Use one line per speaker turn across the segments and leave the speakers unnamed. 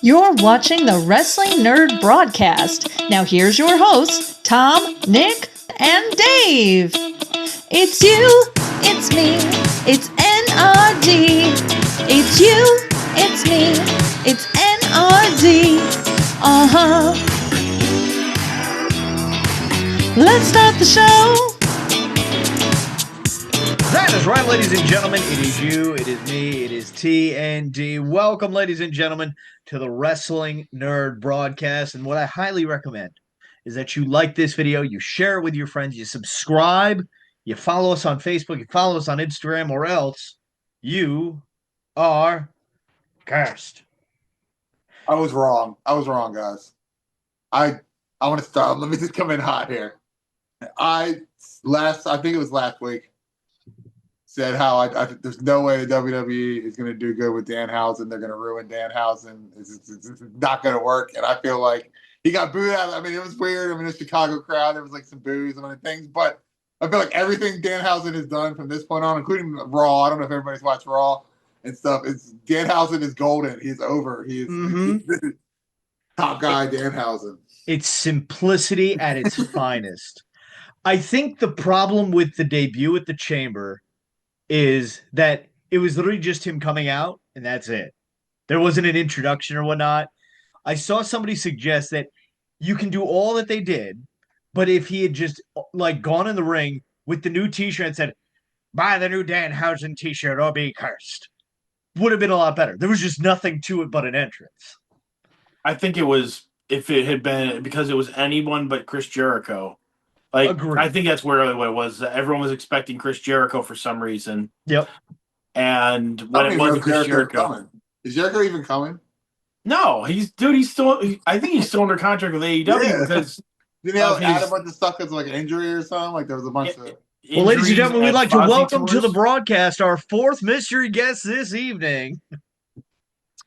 You're watching the Wrestling NRD Broadcast. Now here's your hosts, Tom, Nick, and Dave. It's you, it's me, it's N.R.D. It's you, it's me, it's N.R.D. Uh-huh. Let's start the show.
That is right, ladies and gentlemen. It is you, it is me, it is T&D. Welcome, ladies and gentlemen, to the Wrestling NRD Broadcast. And what I highly recommend is that you like this video, you share it with your friends, you subscribe, you follow us on Facebook, you follow us on Instagram, or else you are cursed.
I was wrong, guys. I want to start. Let me just come in hot here. I think it was last week, said how I there's no way the WWE is going to do good with Danhausen. They're going to ruin Danhausen. It's not going to work. And I feel like he got booed out. I mean, it was weird. I mean, the Chicago crowd, there was like some boos and other things. But I feel like everything Danhausen has done from this point on, including Raw, I don't know if everybody's watched Raw and stuff, Danhausen is golden. He's over. He is top guy, Danhausen.
It's simplicity at its finest. I think the problem with the debut at the Chamber is that it was literally just him coming out, and that's it. There wasn't an introduction or whatnot. I saw somebody suggest that you can do all that they did, but if he had just like gone in the ring with the new T-shirt and said, "Buy the new Danhausen T-shirt or be cursed," would have been a lot better. There was just nothing to it but an entrance.
I think it was, if it had been because it was anyone but Chris Jericho. Like,
agreed.
I think that's where it was. Everyone was expecting Chris Jericho for some reason.
Yep.
And when it wasn't Chris Jericho,
is Jericho even coming?
No, he's still. I think he's still under contract with AEW because
did he add a bunch of stuff because like an injury or something? Like there was a bunch of.
Well, ladies and gentlemen, we'd like to welcome to the broadcast our fourth mystery guest this evening,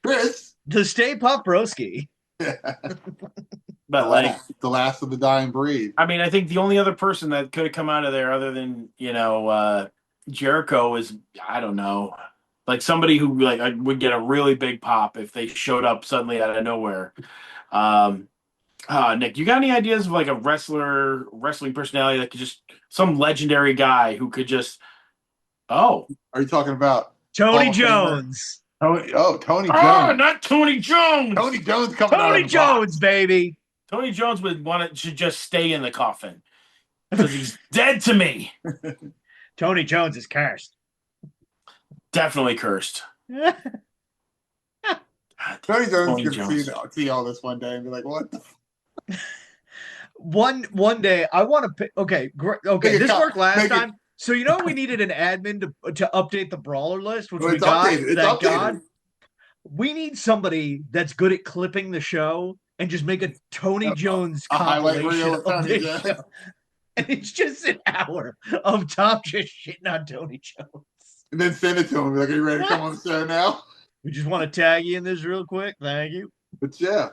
Chris,
the Stay Puft Broski.
But like
the last of the dying breed.
I mean, I think the only other person that could have come out of there other than, Jericho is, I don't know, like somebody who like would get a really big pop if they showed up suddenly out of nowhere. Nick, you got any ideas of like a wrestling personality that could just some legendary guy who could just
are you talking about
Tony Jones?
Tony Jones.
Not Tony Jones.
Tony Jones coming out
Tony Jones, baby.
Tony Jones would should just stay in the coffin because he's dead to me.
Tony Jones is cursed.
Definitely cursed.
Tony Jones is going to see all this one day and be like, "What the?"
One day, I want to pick. Okay, great. Okay, this worked last time. So you know we needed an admin to update the Brawler list, which we got. Thank God. We need somebody that's good at clipping the show and just make a Tony Jones compilation of this show. And it's just an hour of Tom just shitting on Tony Jones.
And then send it to him. Like, are you ready to come on the show now?
We just want to tag you in this real quick. Thank you.
But yeah.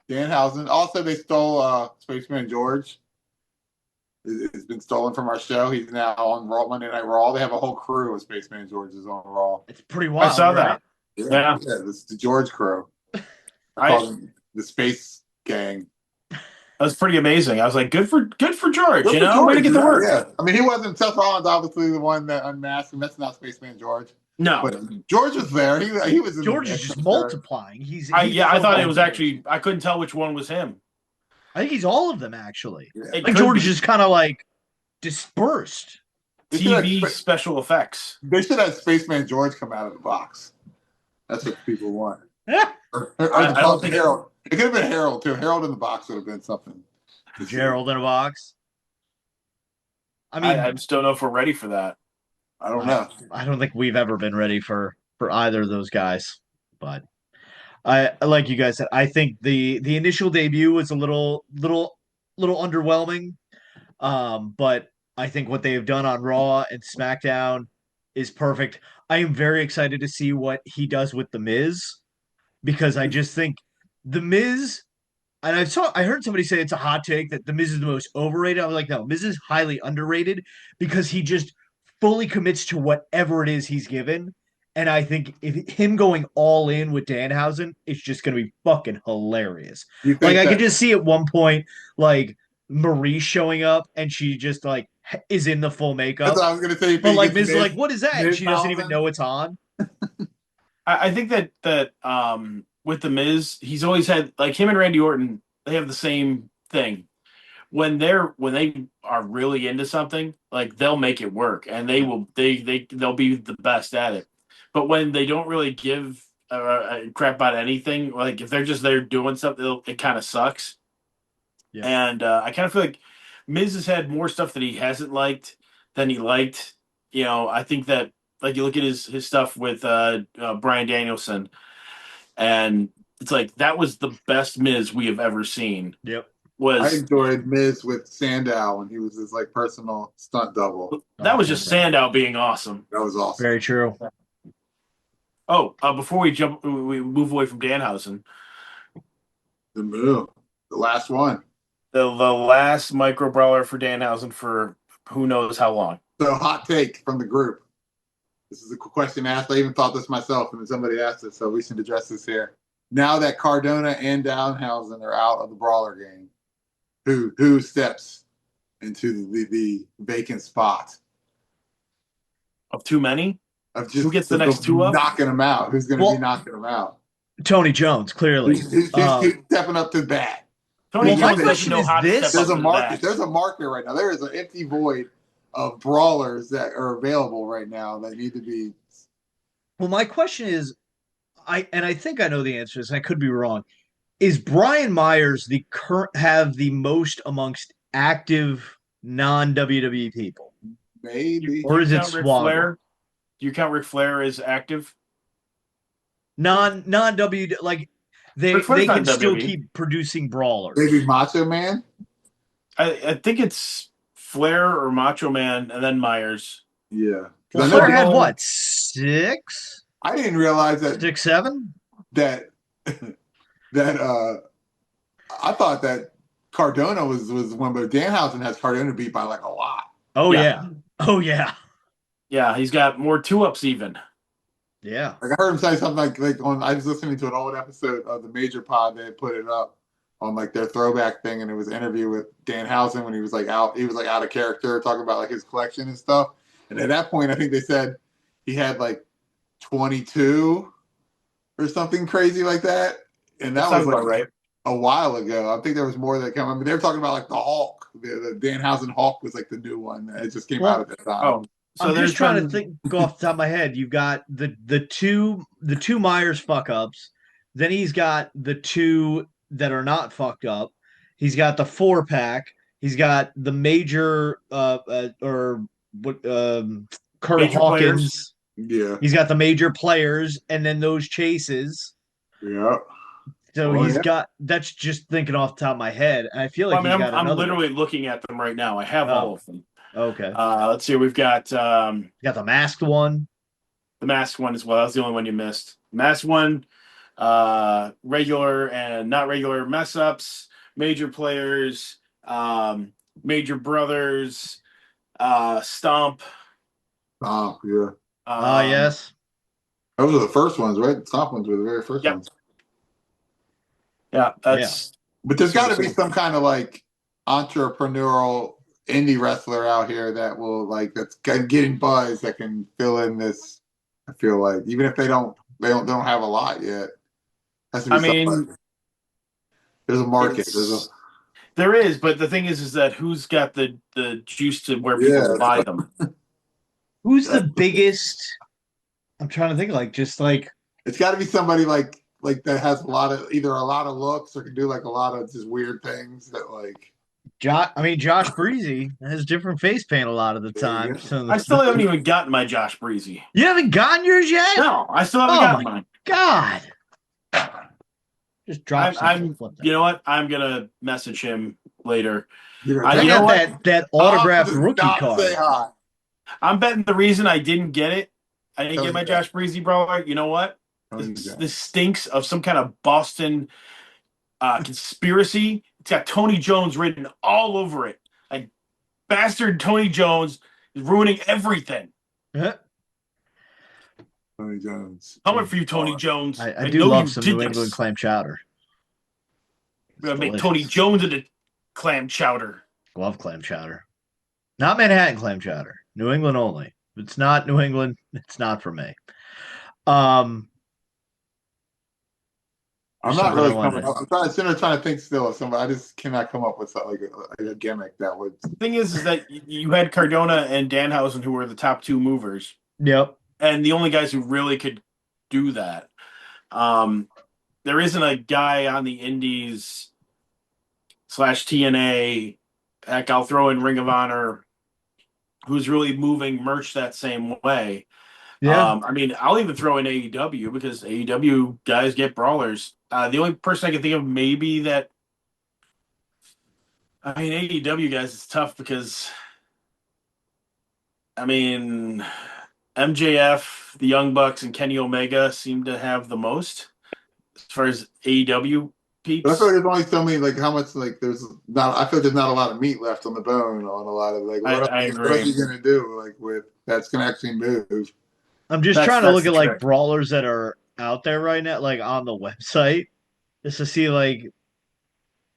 Danhausen. Also, they stole Spaceman George. It's been stolen from our show. He's now on Raw, Monday Night Raw. They have a whole crew of Spaceman George is on Raw.
It's pretty wild.
I saw that.
Yeah, this is the George crew. The Space Gang.
That's pretty amazing. I was like, good for George. Way to get the work.
Yeah, I mean, he wasn't. Seth Rollins, obviously, the one that unmasked him. That's not Spaceman George.
No,
but George was there. He was.
George is just multiplying.
I thought it was actually. I couldn't tell which one was him.
I think he's all of them, actually.
Yeah.
Like George is just kind of like dispersed.
TV special effects.
They should have Spaceman George come out of the box. That's what people want.
I don't think
Harold. It could have been Harold too. Harold in the box would have been something.
Gerald in a box. I mean,
I just don't know if we're ready for that.
I don't know.
I don't think we've ever been ready for either of those guys. But I like you guys said, I think the initial debut was a little underwhelming. But I think what they have done on Raw and SmackDown is perfect. I am very excited to see what he does with The Miz, because I just think The Miz, and I heard somebody say it's a hot take that The Miz is the most overrated. I was like, no, Miz is highly underrated because he just fully commits to whatever it is he's given, And I think if him going all in with Danhausen, it's just going to be fucking hilarious.
You
Like
think
I
that
could just see at one point, like Marie showing up and she just like is in the full makeup,
that's what I was gonna say. You
but
think
like
it's
Miz is like, "What is that?" And
Miz
she doesn't even
Townsend?
know it's on.
I think that with the Miz, he's always had like him and Randy Orton. They have the same thing. When they are really into something, like they'll make it work, and they'll be the best at it. But when they don't really give a crap about anything, like if they're just there doing something, it kind of sucks.
Yeah.
And I kind of feel like Miz has had more stuff that he hasn't liked than he liked. You know, I think that like you look at his stuff with Bryan Danielson, and it's like that was the best Miz we have ever seen.
Yep.
I
Was
enjoyed Miz with Sandow when he was his like personal stunt double.
that was just Sandow being awesome.
That was awesome.
Very true.
Oh, before we move away from Danhausen,
The move, the last one.
the last micro brawler for Danhausen for who knows how long.
So hot take from the group. This is a question asked. I even thought this myself, and then somebody asked it, so we should address this here. Now that Cardona and Danhausen are out of the brawler game, who steps into the vacant spot?
Of too many?
Of just
Who gets the next two up?
knocking them out? Who's going to be knocking them out?
Tony Jones, clearly.
Who's stepping up to the bat?
Tony
Well, my
Jones doesn't
question
know
is
how to
this.
step
There's
up
a
to the
market.
bat.
There's a market right now. There is an empty void of brawlers that are available right now that need to be.
Well, my question is, I think I know the answer to this, and I could be wrong. Is Brian Myers have the most amongst active non WWE people?
Maybe.
Or is it
Ric
Swoggle?
Flair? Do you count Ric Flair as active?
Non W, like they
Ric Flair's
can
not
still
WWE.
keep producing brawlers.
Maybe Macho Man.
I think it's Flair or Macho Man and then Myers.
Yeah.
Well,
I
Flair
know
had
people-
what, 6?
I didn't realize that
6, 7?
that I thought that Cardona was one, but Danhausen has Cardona beat by like a lot.
Oh
Yeah.
yeah. Oh yeah.
Yeah, he's got more 2-ups even.
Yeah.
Like I heard him say something like on. I was listening to an old episode of the Major Pod. They had put it up on like their throwback thing, and it was an interview with Danhausen when he was like out. He was like out of character, talking about like his collection and stuff. And at that point, I think they said he had like 22 or something crazy like that. And that was like
right.
a while ago. I think there was more that came. I mean, they were talking about like the Hulk. The Danhausen Hulk was like the new one that just came out at that time.
Oh, so
I'm
there's
just trying
been-
to think off the top of my head. You've got the two Myers fuck ups, then he's got the 2 that are not fucked up. He's got the 4-pack. He's got the major Kurt
Major
Hawkins.
Yeah,
He's got the major players, and then those chases.
yeah.
So
Oh,
he's
yeah.
got. That's just thinking off the top of my head. And I feel like
I mean,
he's got
I'm
another.
literally looking at them right now. I have all of them.
Okay.
Let's see. We've got
You got the masked one.
the masked one as well. That's the only one you missed. Masked one, regular and not regular mess ups, major players, major brothers, Stomp.
Oh, yeah.
Yes.
Those were the first ones, right? The top ones were the very first
Yep.
ones.
Yeah, that's
But there's got to be some kind of like entrepreneurial indie wrestler out here that will like that's getting buzz that can fill in this. I feel like even if they don't have a lot yet. Has to be
I mean,
somebody. There's a market.
there is, but the thing is that who's got the juice to where people will buy them?
Who's the biggest? I'm trying to think. Like just like
It's got to be somebody like that has either a lot of looks or can do like a lot of just weird things that like.
Josh Breezy has different face paint a lot of the time.
Yeah.
So
I still haven't even gotten my Josh Breezy.
You haven't gotten yours yet?
No, I still haven't
Oh
gotten
my
mine.
God. Just drop
I'm
something.
you know what? I'm gonna message him later.
You know,
I
I
you know
got
what?
that autographed
does
rookie
not
card.
Say hi.
I'm betting the reason I didn't get it, I didn't
Tony
get my
Jones.
Josh Breezy brawler. You know what?
Tony
This,
Jones.
this stinks of some kind of Boston conspiracy. It's got Tony Jones written all over it. Like bastard Tony Jones is ruining everything.
Huh?
Tony Jones.
Coming for you, Tony Jones.
I do
know
love
you
some
did
New England
this.
clam chowder.
We're gonna make Tony Jones into clam chowder.
Love clam chowder. Not Manhattan clam chowder. New England only. If it's not New England, it's not for me.
I'm not really coming
to...
up. I'm trying to think still of somebody. I just cannot come up with something like a gimmick that would.
The thing is that you had Cardona and Danhausen, who were the top two movers.
Yep.
And the only guys who really could do that. There isn't a guy on the Indies / TNA. Heck, I'll throw in Ring of Honor, who's really moving merch that same way.
Yeah.
I mean, I'll even throw in AEW because AEW guys get brawlers. The only person I can think of maybe that, I mean, AEW guys, it's tough because, I mean, MJF, the Young Bucks, and Kenny Omega seem to have the most as far as AEW peeps.
But I feel like there's only so many, like how much, like there's not. I feel like there's not a lot of meat left on the bone on a lot of like. What are you gonna do like with that's gonna actually move?
I'm just trying to look at like brawlers that are out there right now, like on the website, just to see like.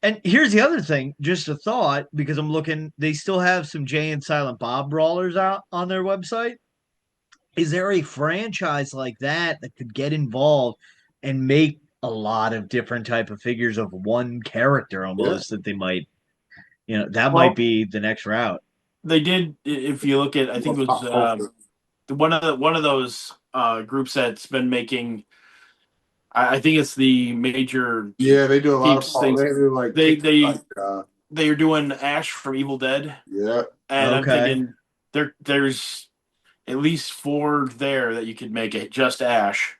And here's the other thing, just a thought, because I'm looking, they still have some Jay and Silent Bob brawlers out on their website. Is there a franchise like that that could get involved and make a lot of different type of figures of one character almost that they might, that might be the next route.
They did, if you look at, I think it was one of those groups that's been making. I think it's the major.
Yeah, they do a lot of
things.
They do like
they are doing Ash from Evil Dead.
Yeah,
and I'm thinking there's at least 4 there that you could make it just Ash.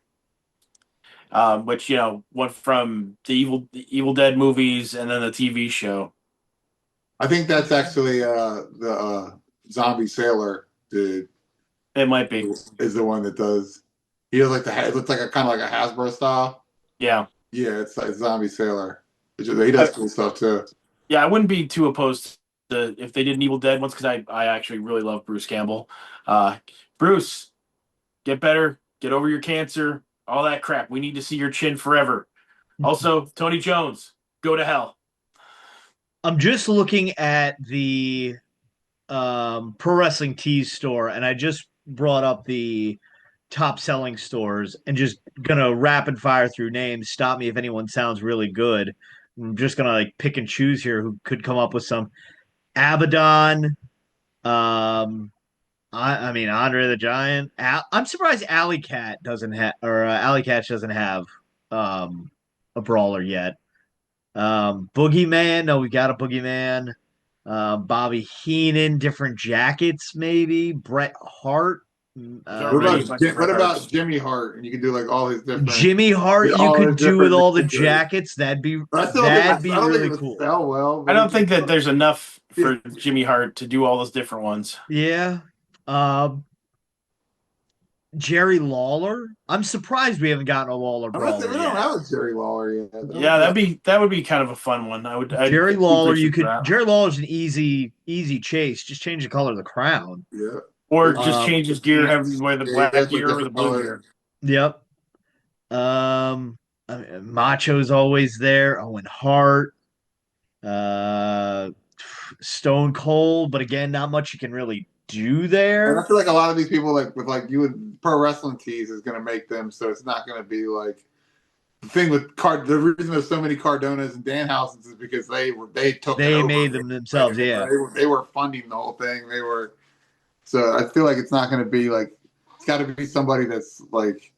Which one from the Evil Dead movies and then the TV show.
I think that's actually the Zombie Sailor dude.
It might be
is the one that does. He has like it looks like a kind of like a Hasbro style.
Yeah,
it's like Zombie Sailor. He does cool stuff too.
Yeah, I wouldn't be too opposed to if they did an Evil Dead ones because I actually really love Bruce Campbell. Bruce, get better, get over your cancer, all that crap. We need to see your chin forever. Also, Tony Jones, go to hell.
I'm just looking at the Pro Wrestling Tees store, and I just brought up the top selling stores and just gonna rapid fire through names. Stop me if anyone sounds really good. I'm just gonna like pick and choose here who could come up with some. Abaddon, I mean Andre the Giant. I'm surprised Alley Cat doesn't have, or Alley Cat doesn't have a brawler yet. Boogeyman, no, we got a Boogeyman. Bobby Heenan, different jackets, maybe. Bret Hart.
What about Jimmy Hart? And you can do like all his different.
Jimmy Hart, you could do with all the jackets. That'd be really cool.
Well,
I don't think that there's enough for Jimmy Hart to do all those different ones.
Yeah. Jerry Lawler. I'm surprised we haven't gotten a Lawler brawler.
We don't have a Jerry Lawler yet.
Yeah, that would be kind of a fun one.
Jerry Lawler, Jerry Lawler's an easy chase. Just change the color of the crown.
Yeah.
Or just change his gear, have him wear the black gear or the blue gear.
Yep. Macho's always there. Owen Hart. Stone Cold, but again, not much you can really do there.
And I feel like a lot of these people, like with like you and Pro Wrestling Tees, is going to make them so it's not going to be like the thing with the reason there's so many Cardonas and Danhausens is because they made
them themselves. Yeah,
they were funding the whole thing. So I feel like it's not going to be like it's got to be somebody that's like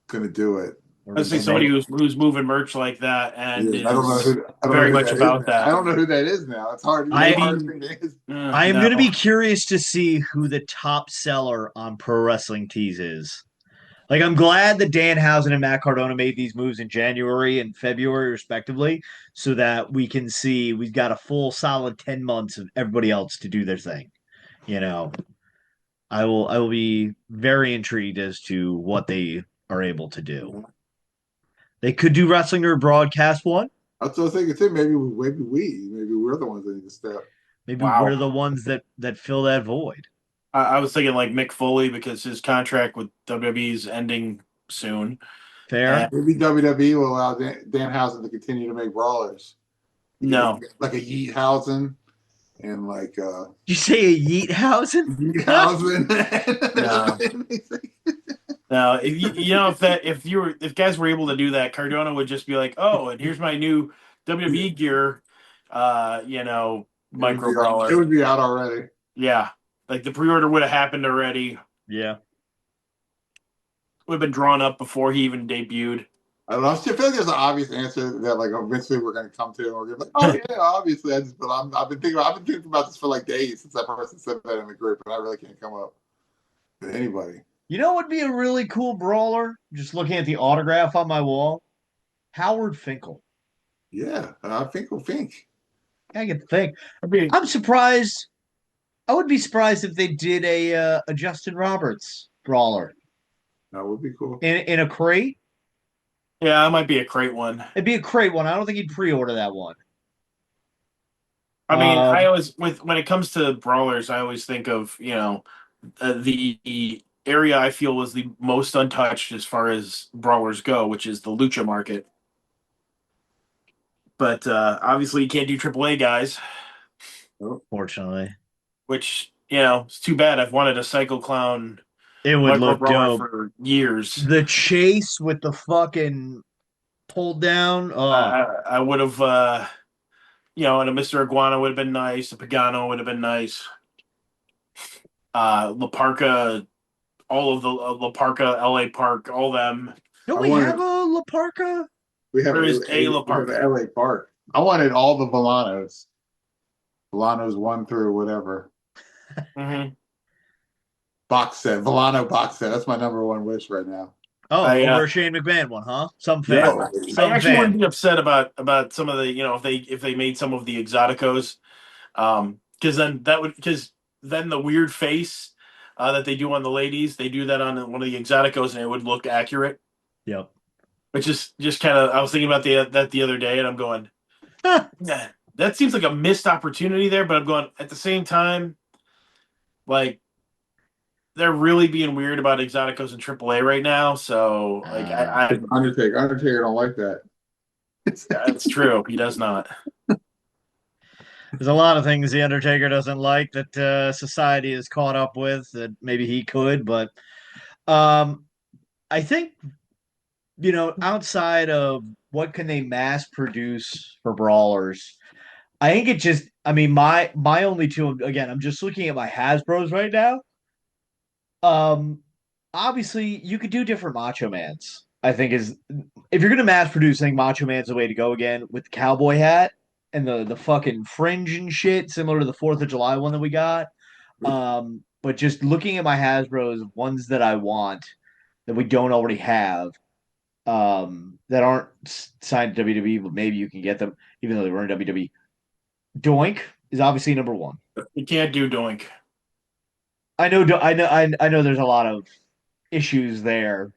going to do it.
Let's say somebody who's moving merch like that and
I don't know
very much about that.
I don't know who that is now. It's hard.
I am going to be curious to see who the top seller on Pro Wrestling Tees is. Like, I'm glad that Danhausen and Matt Cardona made these moves in January and February, respectively, so that we can see we've got a full solid 10 months of everybody else to do their thing. I will be very intrigued as to what they are able to do. They could do Wrestling NRD Broadcast one.
That's what I was thinking too. Maybe we're the ones that need to step.
Maybe we're the ones that fill that void.
I was thinking like Mick Foley because his contract with WWE is ending soon.
Fair.
Maybe WWE will allow Danhausen to continue to make brawlers.
No.
Like a Yeethausen and like
You say a Yeethausen?
Yeethausen.
No, if guys were able to do that, Cardona would just be like, "Oh, and here's my new WWE gear, micro brawler."
It would be out already.
Yeah, like the pre-order would have happened already.
Yeah,
Would have been drawn up before he even debuted.
I don't know. I feel like there's an obvious answer that like eventually we're going to come to, and we're going to be like, oh yeah, obviously. I've been thinking about this for like days since that person said that in the group, and I really can't come up with anybody.
you know what would be a really cool brawler? Just looking at the autograph on my wall, Howard Finkel.
Yeah, I think.
I can think. I'm surprised. I would be surprised if they did a Justin Roberts brawler
That would be cool.
in a crate.
Yeah, that might be a crate one.
It'd be a crate one. I don't think he'd pre-order that one.
I mean, I always when it comes to brawlers, I always think of the area I feel was the most untouched as far as brawlers go, which is the lucha market. But obviously, you can't do AAA guys.
Fortunately,
which it's too bad. I've wanted a Psycho Clown.
it would look dope
for years.
The chase with the fucking pulled down. Oh,
I would have, and a Mr. Iguana would have been nice. A Pagano would have been nice. La Parka, all of the La Parka, LA Park, all them.
Don't we have a La Parka?
There is a La Parka.
LA Park. I wanted all the Volanos. Volanos 1 through whatever.
Mm-hmm.
Box set. Volano box set. That's my number one wish right now.
Oh, over Shane McMahon one, huh? Some fan.
Yeah.
I actually wouldn't be upset about some of the, if they made some of the Exoticos, because then the weird face that they do on the ladies, they do that on one of the Exoticos, and it would look accurate.
Yep.
Which is just kind of, I was thinking about that the other day, and I'm going, that seems like a missed opportunity there. But I'm going at the same time, like they're really being weird about Exoticos and AAA right now. So like,
Undertaker don't like that.
That's true. He does not.
There's a lot of things the Undertaker doesn't like that society is caught up with that maybe he could, but I think outside of what can they mass produce for brawlers, I think it just. I mean, my only two. Again, I'm just looking at my Hasbro's right now. Obviously, you could do different Macho Mans. I think is if you're gonna mass produce, I think Macho Man's the way to go again with the cowboy hat and the fucking fringe and shit, similar to the 4th of July one that we got. But just looking at my Hasbro's, ones that I want that we don't already have, that aren't signed to WWE, but maybe you can get them, even though they were in WWE. Doink is obviously number one.
You can't do Doink.
I know. There's a lot of issues there,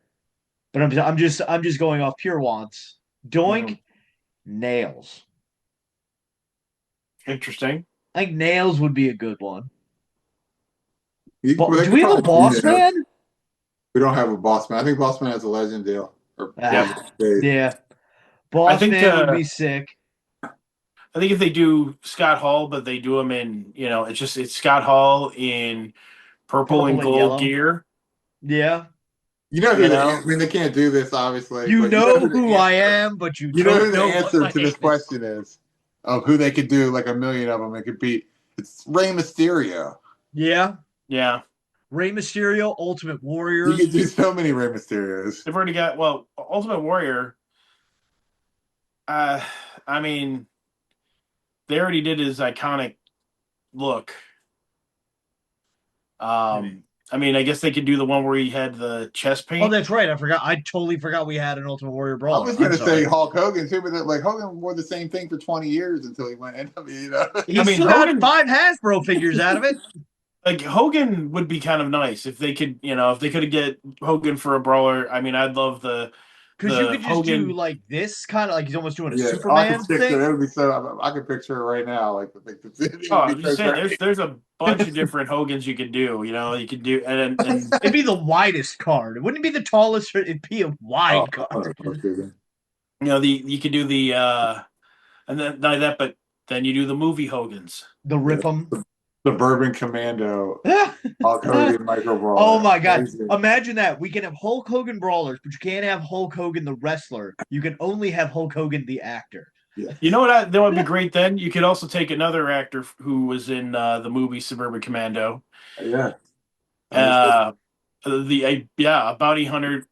but I'm just going off pure wants. Doink nails.
Interesting.
I think nails would be a good one.
Do
we have a boss man?
We don't have a boss man. I think boss man has a legend deal.
Yeah. Boss man would be sick.
I think if they do Scott Hall, but they do him in, it's Scott Hall in purple and gold
yellow
gear.
Yeah.
I mean, they can't do this, obviously.
You know who I am, but you don't know
who the answer to this question is of who they could do like a million of them. It could be it's Rey Mysterio.
Yeah.
Yeah.
Rey Mysterio, Ultimate Warrior.
You could do so many Rey Mysterios.
They've already got Ultimate Warrior. I mean, they already did his iconic look. I mean, I guess they could do the one where he had the chest paint.
Oh, that's right. I forgot. I totally forgot we had an Ultimate Warrior brawler.
I was going to say Hulk Hogan too, but like Hogan wore the same thing for 20 years until he went NW.
He still got 5 Hasbro figures out of it.
Like Hogan would be kind of nice if they could, if they could get Hogan for a brawler. I mean, I'd love the
Because you could just do
Hogan.
like this, kind of like he's almost doing a
Yeah, I
Superman
can picture
thing.
it. Would be so. I can picture it right now. Like it
Oh,
would be
I'm just
so
saying,
great.
there's a bunch of different Hogans you could do. You know, you could do and
It'd be the widest card. It wouldn't be the tallest. It'd be a
Oh,
wide card.
okay.
you know you could do the and then not that, but then you do the movie Hogans.
The
Yeah.
rip 'em.
Suburban Commando, Hulk Hogan, Micro
Oh
Brawler.
my god!
Amazing.
Imagine that. We can have Hulk Hogan brawlers, but you can't have Hulk Hogan the wrestler. You can only have Hulk Hogan the actor.
Yeah.
You know what? That would be great. Then you could also take another actor who was in the movie Suburban Commando.
Yeah.
Uh, a bounty hunter,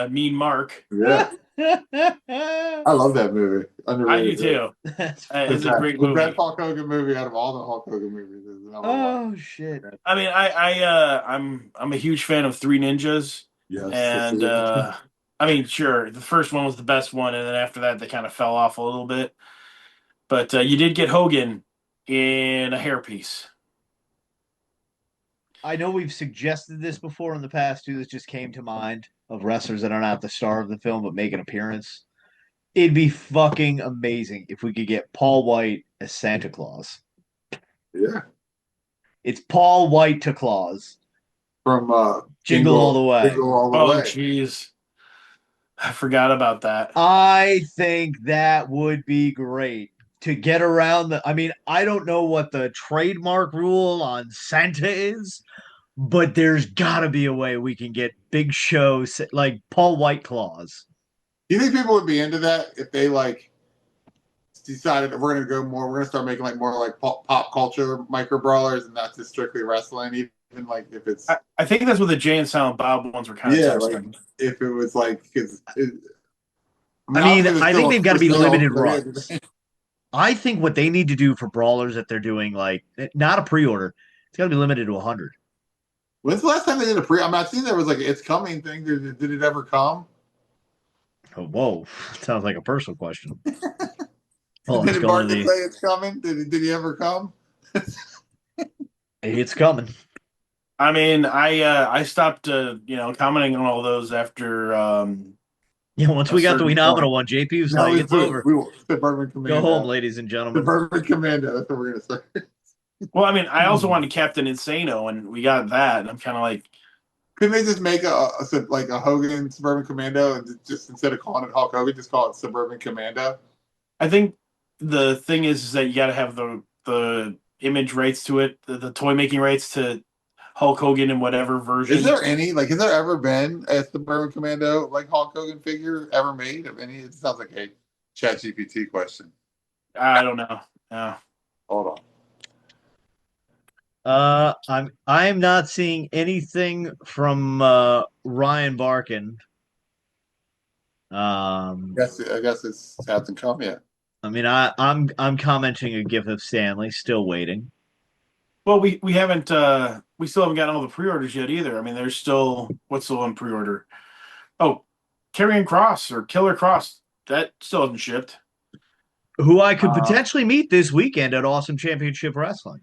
Mean Mark.
Yeah. I love that movie.
I do
Underrated.
too.
That's
It's a great
The
movie.
best Hulk Hogan movie out of all the Hulk Hogan movies is number one.
oh shit!
I mean, I'm a huge fan of Three Ninjas,
Yes.
and I mean, sure, the first one was the best one, and then after that, they kind of fell off a little bit. But you did get Hogan in a hairpiece.
I know we've suggested this before in the past too. This just came to mind of wrestlers that are not the star of the film but make an appearance. It'd be fucking amazing if we could get Paul White as Santa Claus.
Yeah.
It's Paul White to Claus.
From
Jingle All the Way.
Jingle All the
Oh,
Way.
jeez, I forgot about that.
I think that would be great to get around the. I mean, I don't know what the trademark rule on Santa is, but there's got to be a way we can get big shows like Paul White Claus.
Do you think people would be into that if they like decided that we're going to start making like more like pop culture micro brawlers and not just strictly wrestling, even like if it's.
I think that's what the Jay and Silent Bob ones were kind of testing.
Like if it was like because.
I think they've got to be limited runs.
Yeah.
I think what they need to do for brawlers that they're doing, like not a pre-order, it's got to be limited to 100.
When's the last time they did a pre? I'm not seeing there was like an "It's Coming" thing. Did it ever come?
Oh, whoa, sounds like a personal question. Oh,
Did Marcus say it's coming? Did he ever come?
It's coming.
I mean, I stopped commenting on all those after.
Once we got the Wenominal one, JP was like, "It's over.
Suburban Commando.
Go home, ladies and gentlemen."
Suburban Commando. That's what we're gonna say.
Well, I mean, I also wanted Captain Insano, and we got that, and I'm kind of like,
couldn't they just make a Hogan Suburban Commando and just instead of calling it Hulk Hogan, just call it Suburban Commando?
I think the thing is that you got to have the image rights to it, the toy making rights to Hulk Hogan in whatever version.
Is there any has there ever been a Suburban Commando like Hulk Hogan figure ever made of any? It sounds like a ChatGPT question.
I don't know. No.
Hold on.
I'm not seeing anything from Ryan Barkin.
I guess it hasn't come yet.
I mean, I'm commenting a gif of Stanley, still waiting.
Well, we haven't we still haven't gotten all the pre-orders yet either. I mean, there's still what's still on pre-order? Oh, Karrion Kross or Killer Kross that still hasn't shipped.
Who I could potentially meet this weekend at Awesome Championship Wrestling.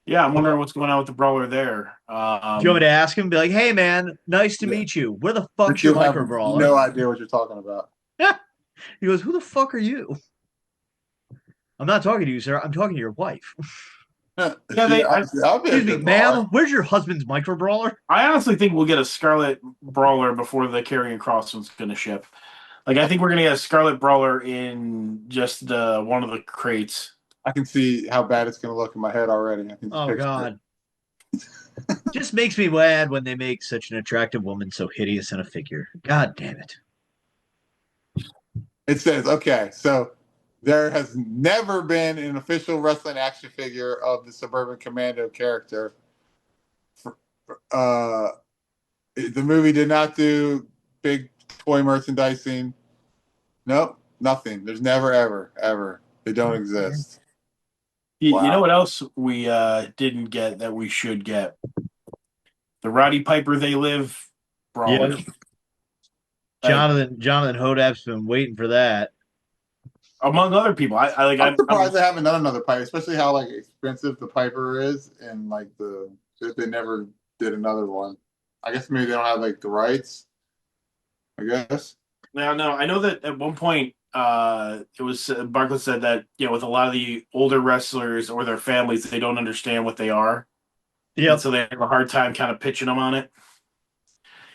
Yeah, I'm wondering what's going on with the Brawler there.
Do you want me to ask him? Be like, "Hey, man, nice to meet you. Where the fuck's your Micro Brawler?"
No idea what you're talking about.
He goes, "Who the fuck are you?" I'm not talking to you, sir. I'm talking to your wife. Excuse me, ma'am. Where's your husband's Micro Brawler?
I honestly think we'll get a Scarlet Brawler before the Karrion Kross one's going to ship. Like, I think we're going to get a Scarlet Brawler in just one of the crates.
I can see how bad it's going to look in my head already.
Oh, God. Just makes me mad when they make such an attractive woman so hideous in a figure. God damn it.
It says, okay, so there has never been an official wrestling action figure of the Suburban Commando character. The movie did not do big toy merchandising. Nope, nothing. There's never, ever. They don't exist.
Wow. You know what else we didn't get that we should get? The Roddy Piper They Live Brawler.
Yeah. Jonathan Hodap's been waiting for that.
Among other people. I'm
surprised they haven't done another Piper, especially how expensive the Piper is, and they never did another one. I guess maybe they don't have the rights. I guess.
Now, no, I know that at one point, it was Barkley said that with a lot of the older wrestlers or their families, they don't understand what they are, and
Yep.
so they have a hard time kind of pitching them on it.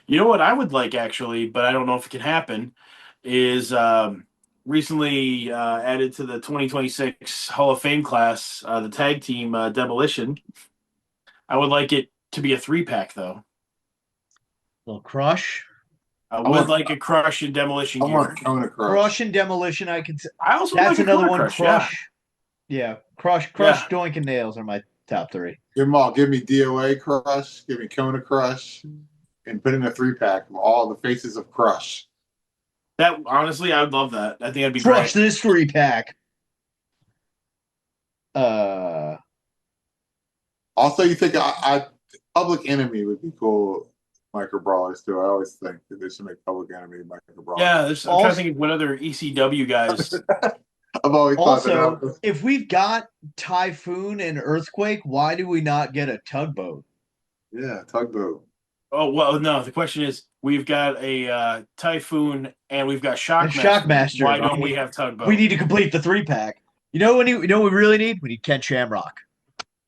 You know what I would like actually, but I don't know if it can happen, is recently added to the 2026 Hall of Fame class, the tag team Demolition. I would like it to be a 3-pack though.
Little Crush.
I
I
would
want,
like a Crush and Demolition
I
gear.
want Kona Crush.
Crush and Demolition.
I also
That's
like a
another
Kona
one.
Crush.
Crush. Yeah. Crush,
Yeah.
Doink, and Nails are my top 3.
Give them all. Give me DOA Crush. Give me Kona Crush. And put in a 3-pack of all the faces of Crush.
That honestly, I would love that. I think that'd be
Crush
great.
this 3-pack.
Also, you think I Public Enemy would be cool. Micro Brawlers too. I always think that they should make Public Enemy Micro Brawlers.
Yeah, I'm trying to think of what other ECW guys.
I've always thought
Also,
that.
if we've got Typhoon and Earthquake, why do we not get a Tugboat?
Yeah, Tugboat.
Oh well, no. The question is, we've got a Typhoon and we've got Shockmaster.
Shockmaster.
Why don't we have Tugboat?
We need to complete the 3-pack. You know what we really need? We need Ken Shamrock.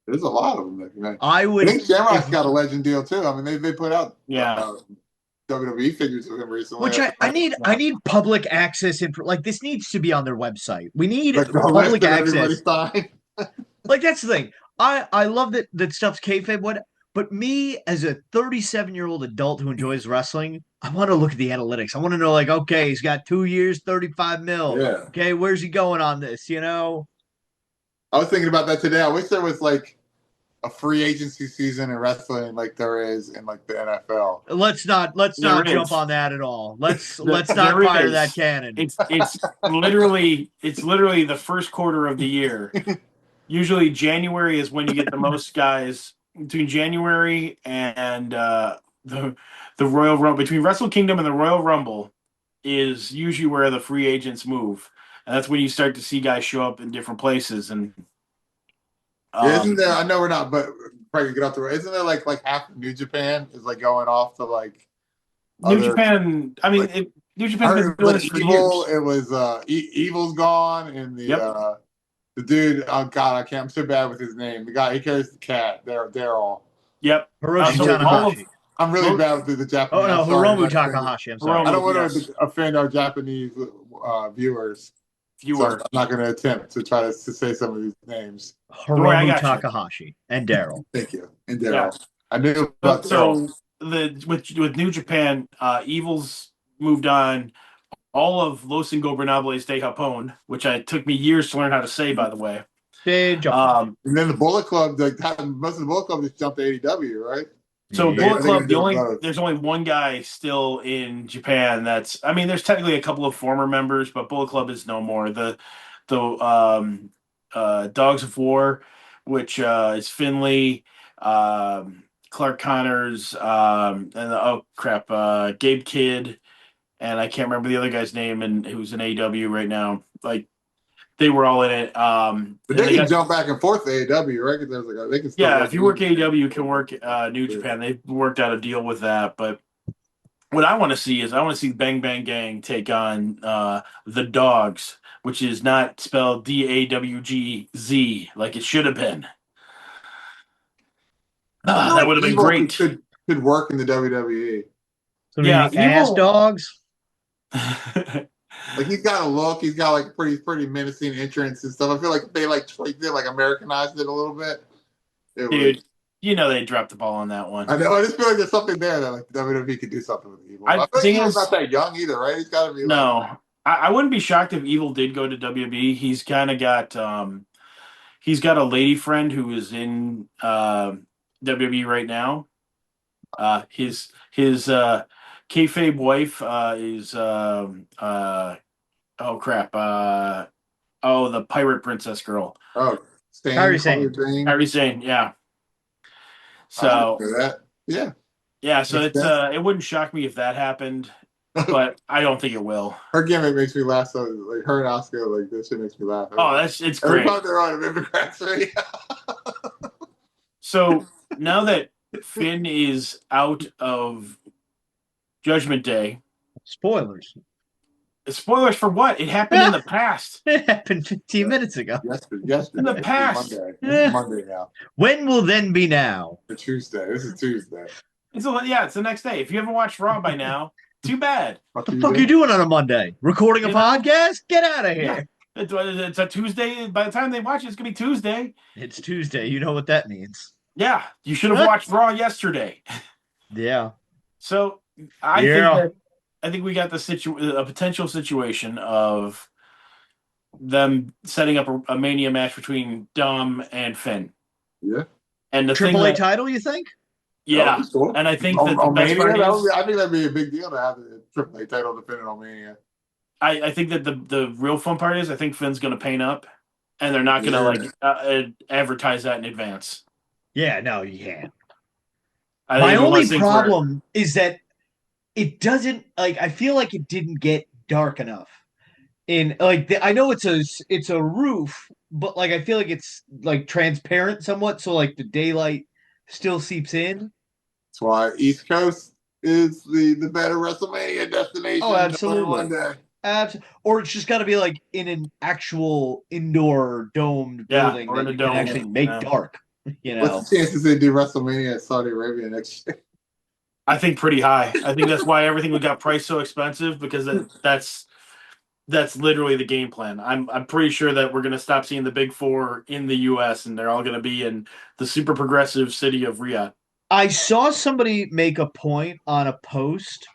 There's a lot of them.
I
think Shamrock's got a legend deal too. I mean, they put out WWE figures of him recently.
Which I need public access like this needs to be on their website. We need
like
public access.
Like
that's the thing. I love that stuff's kayfabe. But me as a 37-year-old adult who enjoys wrestling, I want to look at the analytics. I want to know, like, okay, he's got 2 years, 35 mil.
Yeah.
Okay, where's he going on this?
I was thinking about that today. I wish there was like a free agency season in wrestling like there is in like the NFL.
Let's not jump on that at all. Let's not fire that cannon.
It's literally the first quarter of the year. Usually January is when you get the most guys. Between January and the Royal Rumble, between Wrestle Kingdom and the Royal Rumble, is usually where the free agents move, and that's when you start to see guys show up in different places. And
isn't there? I know we're not, but probably get off the road. Isn't there like half of New Japan is like going off to like
New Japan? I mean, New Japan's been doing this for years.
It was Evil's gone, and the dude, oh God, I'm so bad with his name. The guy, he carries the cat. They're all.
Yep.
Hiroshi Tanahashi.
I'm really bad with the Japanese.
Oh, no, Hiromu Takahashi. I'm sorry.
I don't want to offend our Japanese viewers. So I'm not going to attempt to try to say some of these names.
Hiromu Takahashi and Daryl.
Thank you. And Daryl. Yeah. I knew about
Daryl. With New Japan, Evil's moved on. All of Los Ingobernables de Japón, which took me years to learn how to say, by the way.
And then the Bullet Club, most of the Bullet Club just jumped to AEW, right?
So Bullet Club, there's only one guy still in Japan. There's technically a couple of former members, but Bullet Club is no more. The Dogs of War, which is Finley, Clark Connors, and Gabe Kidd. And I can't remember the other guy's name, and who's in AEW right now. Like, they were all in it.
But they can jump back and forth to AEW, right? They can
still if you work AEW, you can work New Japan. They've worked out a deal with that. But what I want to see is Bang Bang Gang take on the Dogs, which is not spelled DAWGZ like it should have been. That would have been great.
Could work in the WWE.
So ass dogs.
Like he's got a look, he's got like pretty menacing entrance and stuff. I feel like they Americanized it a little bit.
Dude, they dropped the ball on that one.
I know. I just feel like there's something there that like WWE could do something with Evil. I feel like he's not that young either, right? He's got to be.
No, I wouldn't be shocked if Evil did go to WWE. He's kind of got he's got a lady friend who is in WWE right now. His kayfabe wife is the pirate princess girl.
Oh,
Kairi
Sane, yeah. So yeah. So it wouldn't shock me if that happened, but I don't think it will.
Her gimmick makes me laugh. So like her and Oscar, like this shit makes me laugh.
It's great.
Every time they're on Immigrants.
So now that Finn is out of Judgment Day.
Spoilers.
Spoilers for what? It happened in the past.
It happened 15 minutes ago.
Yesterday.
In the past.
Monday. It's Monday now.
When will then be now?
It's Tuesday. This is Tuesday.
It's the next day. If you haven't watched Raw by now, too bad.
What the fuck are you doing on a Monday? Recording a podcast? Get out of
Yeah.
here.
It's a Tuesday. By the time they watch it, it's going to be Tuesday.
It's Tuesday. You know what that means.
Yeah. You should have watched Raw yesterday.
Yeah.
So I think we got a potential situation of them setting up a Mania match between Dom and Finn.
Yeah.
And the
Triple A title, you think?
Yeah.
Cool.
And I think that the best
Mania,
part is,
I think that'd be a big deal to have the Triple A title defended on Mania.
I think that the real fun part is I think Finn's going to paint up, and they're not going to advertise that in advance.
Yeah, no, you can't.
My
only problem is that it doesn't I feel like it didn't get dark enough. I know it's a roof, but I feel like it's transparent somewhat, so the daylight still seeps in.
That's why East Coast is the better WrestleMania destination.
Oh, absolutely. Or it's just got to be in an actual indoor domed building that you can actually make dark.
What's the chances they do WrestleMania at Saudi Arabia next year?
I think pretty high. I think that's why everything got priced so expensive, because that's literally the game plan. I'm pretty sure that we're going to stop seeing the big four in the U.S. and they're all going to be in the super progressive city of Riyadh.
I saw somebody make a point on a post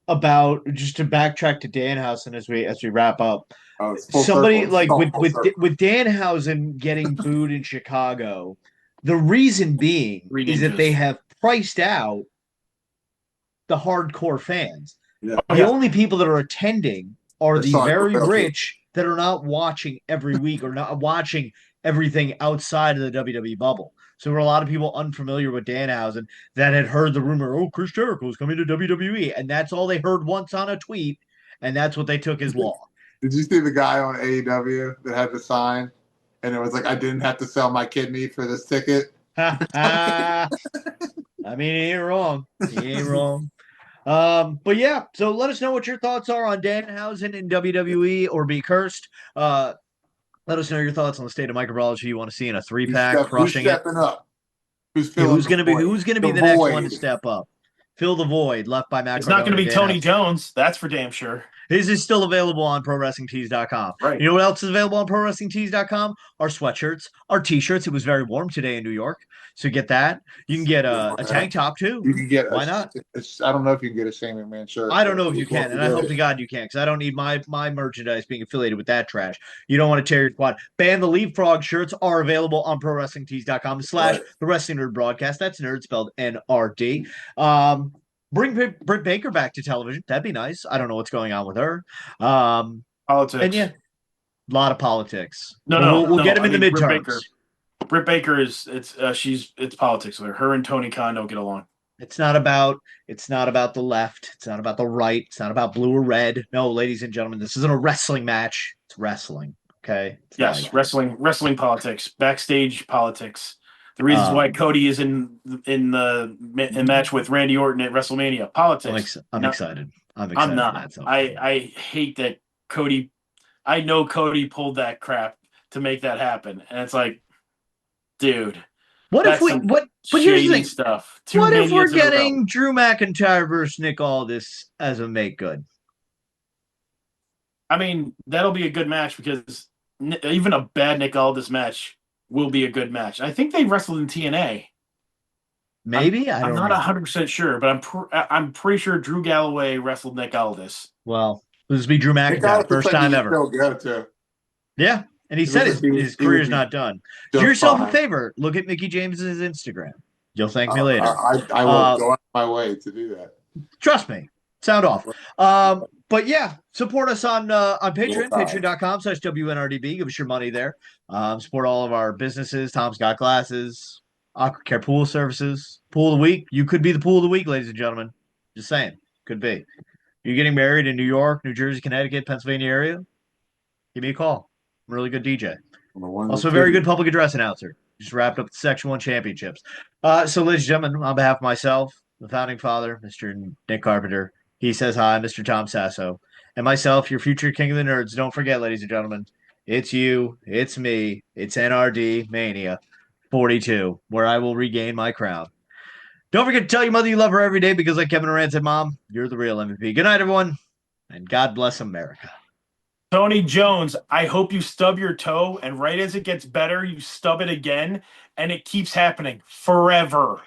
about, just to backtrack to Danhausen as we wrap up. Somebody with Danhausen getting booed in Chicago, the reason being is that they have priced out the hardcore fans.
Yeah.
The only people that are attending are the very rich that are not watching every week or not watching everything outside of the WWE bubble. So there were a lot of people unfamiliar with Danhausen that had heard the rumor, Chris Jericho is coming to WWE, and that's all they heard once on a tweet, and that's what they took as law.
Did you see the guy on AEW that had the sign, and it was I didn't have to sell my kidney for this ticket?
I mean, he ain't wrong. He ain't wrong. But yeah, so let us know what your thoughts are on Danhausen in WWE or be cursed. Let us know your thoughts on the state of microbiology you want to see in a 3-pack, crushing
who's stepping up? Who's
going to be the next one to step up? Fill the void left by Matt.
It's not going to be Tony Jones. That's for damn sure.
This is still available on ProWrestlingTees.com.
Right.
You know what else is available on ProWrestlingTees.com? Our sweatshirts, our T-shirts. It was very warm today in New York, so get that. You can get a tank top too.
You can get
why not?
I don't know if you can get a Shane McMahon shirt.
I don't know if you can, and I hope to God you can, because I don't need my merchandise being affiliated with that trash. You don't want to tear your quad. Ban the Leapfrog shirts are available on ProWrestlingTees.com / the Wrestling NRD Broadcast. That's nerd spelled N.R.D. Bring Britt Baker back to television. That'd be nice. I don't know what's going on with her.
Politics.
And yeah, a lot of politics.
We'll
get him in the midterms.
Britt Baker is it's politics with her. Her and Tony Khan don't get along.
It's not about the left. It's not about the right. It's not about blue or red. No, ladies and gentlemen, this isn't a wrestling match. It's wrestling. Okay.
Yes, wrestling politics, backstage politics. The reasons why Cody is in match with Randy Orton at WrestleMania. Politics.
I'm excited. I'm
not. I hate that Cody. I know Cody pulled that crap to make that happen, and it's dude.
What if we? But here's the thing.
Stuff.
What if we're getting Drew McIntyre versus Nick Aldis as a make good?
I mean, that'll be a good match because even a bad Nick Aldis match will be a good match. I think they wrestled in TNA.
Maybe
I'm not 100% sure, but I'm pretty sure Drew Galloway wrestled Nick Aldis.
Well, this will be Drew McIntyre, first time ever. Yeah, and he said his career's not done. Do yourself a favor. Look at Mickey James's Instagram. You'll thank me later.
I will go out of my way to do that.
Trust me. Sound off. But yeah, support us on Patreon, patreon.com/WNRDB. Give us your money there. Support all of our businesses. Tom's Got Glasses, Aquacare Pool Services, Pool of the Week. You could be the Pool of the Week, ladies and gentlemen. Just saying. Could be. You're getting married in New York, New Jersey, Connecticut, Pennsylvania area? Give me a call. I'm a really good DJ. Also a very good public address announcer. Just wrapped up the Section 1 championships. So, ladies and gentlemen, on behalf of myself, the founding father, Mr. Nick Carpenter, he says hi, Mr. Tom Sasso, and myself, your future king of the nerds. Don't forget, ladies and gentlemen, it's you, it's me, it's NRD Mania 42, where I will regain my crown. Don't forget to tell your mother you love her every day because, like Kevin Durant said, Mom, you're the real MVP. Good night, everyone, and God bless America.
Tony Jones, I hope you stub your toe, and right as it gets better, you stub it again, and it keeps happening forever.